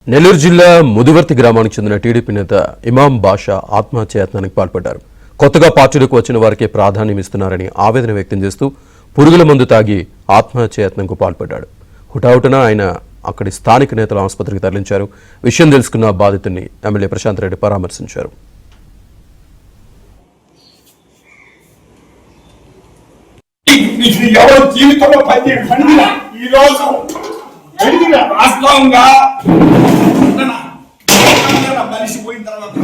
నెల్లూరు జిల్లా ముదివర్తి గ్రామానికి చెందిన టీడీపీ నేత ఇమాం బాషా ఆత్మహత్యాయత్నానికి పాల్పడ్డారు. కొత్తగా పార్టీలోకి వచ్చిన వారికి ప్రాధాన్యం ఇస్తున్నారని ఆవేదన వ్యక్తం చేస్తూ పురుగుల మందు తాగి ఆత్మహత్యాయత్నంకు పాల్పడ్డాడు. హుటాహుటిన ఆయన అక్కడి స్థానిక నేతల ఆసుపత్రికి తరలించారు. విషయం తెలుసుకున్న బాధితుడిని ఎమ్మెల్యే ప్రశాంత్ రెడ్డి పరామర్శించారు. వాస్తవంగా మనిషి పోయిన తర్వాత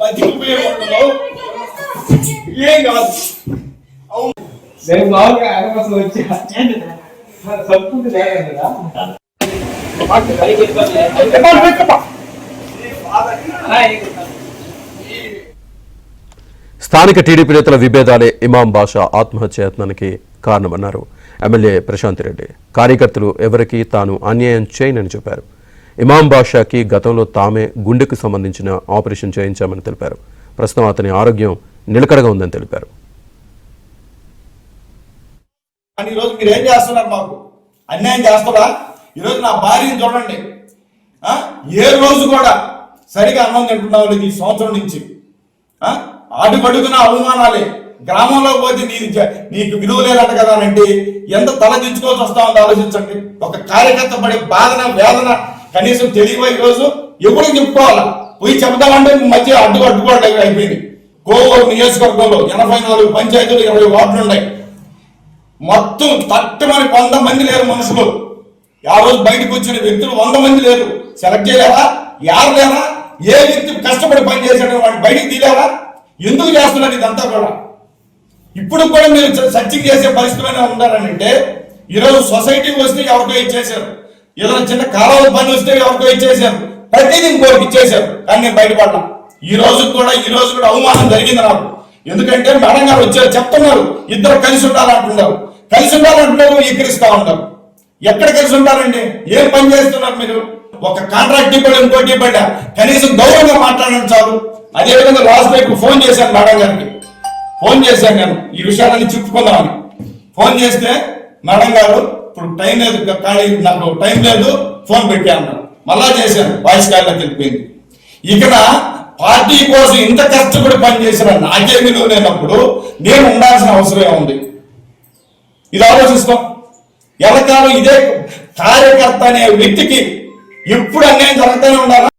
బతికిపోయే వాళ్ళు ఏం కాదు. మామూలుగా అవకాశం వచ్చి స్థానిక టీడీపీ నేతల విభేదాలే ఇమాం బాషా ఆత్మహత్యాయత్నానికి కారణమన్నారు ఎమ్మెల్యే ప్రశాంత్ రెడ్డి. కార్యకర్తలు ఎవరికీ తాను అన్యాయం చేయనని చెప్పారు. ఇమాం బాషాకి గతంలో తామే గుండెకు సంబంధించిన ఆపరేషన్ చేయించామని తెలిపారు. ప్రస్తుతం అతని ఆరోగ్యం నిలకడగా ఉందని తెలిపారు. ఈరోజు మీరు ఏం చేస్తున్నారు? మాకు అన్యాయం చేస్తారా? ఈరోజు నా భార్యని చూడండి, ఏ రోజు కూడా సరిగా అన్నం తింటున్నావు ఈ సంవత్సరం నుంచి. అడుగడుగున అవమానాలే. గ్రామంలో పోతే నీకు విలువ లేదంట కదా అంటే ఎంత తల దించుకోవాల్సి వస్తా ఉందో ఆలోచించండి. ఒక కార్యకర్త పడే బాధన వేదన కనీసం తెలియవా? ఈరోజు ఎప్పుడు చెప్పుకోవాలా? పోయి చెప్తామంటే మధ్య అడ్డుకోవడం అయిపోయింది. కోవూరు నియోజకవర్గంలో 84 పంచాయతీలు 20 వార్డులు ఉన్నాయి. మొత్తం తట్టుమని 100 మంది లేరు మనుషులు. ఆ రోజు బయటకు వచ్చిన వ్యక్తులు 100 మంది లేరు. సెలెక్ట్ చేయలేరా? యారు లేరా? ఏ వ్యక్తి కష్టపడి పనిచేసాడో వాడిని బయటికి తీలేరా? ఎందుకు చేస్తున్నారు ఇదంతా కూడా? ఇప్పుడు కూడా మీరు సర్చింగ్ చేసే పరిస్థితిలోనే ఉన్నారంటే ఈరోజు సొసైటీకి వస్తే ఎవరికో ఇచ్చేశారు, ఏదైనా చిన్న కాలువ పని వస్తే ఎవరికో ఇచ్చేశారు, ప్రతిదీ ఇంకోటి ఇచ్చేశారు. కానీ నేను బయటపడ్డా. ఈ రోజు కూడా అవమానం జరిగింది నాకు. ఎందుకంటే మేడం గారు వచ్చారు, చెప్తున్నారు ఇద్దరు కలిసి ఉండాలంటున్నారు. కలిసి ఉండాలంటున్నారు, ఎక్కిరిస్తా ఉంటారు. ఎక్కడ కలిసి ఉంటారండి? ఏం పని చేస్తున్నారు మీరు? ఒక కాంట్రాక్ట్ ఇవ్వడం, ఇంకోటి ఇవ్వడా, కనీసం గౌరవంగా మాట్లాడడం చాలు. అదేవిధంగా లాస్ట్ వీక్ ఫోన్ చేశాను మేడం గారికి. ఫోన్ చేశాను నేను ఈ విషయాలన్నీ చెప్పుకుందామని. ఫోన్ చేస్తే మేడం గారు ఇప్పుడు టైం లేదు, కానీ నాకు టైం లేదు, ఫోన్ పెట్టాను. మళ్ళా చేశాను, వాయిస్ కాల్లోకి వెళ్ళిపోయింది. ఇక్కడ పార్టీ కోసం ఇంత కష్టపడి పనిచేసిన నాకే విలువ లేనప్పుడు నేను ఉండాల్సిన అవసరం ఉంది. ఇది ఆలోచిస్తాం. ఎలకాలం ఇదే కార్యకర్త అనే వ్యక్తికి ఎప్పుడు అన్యాయం జరుగుతూనే ఉండాలా?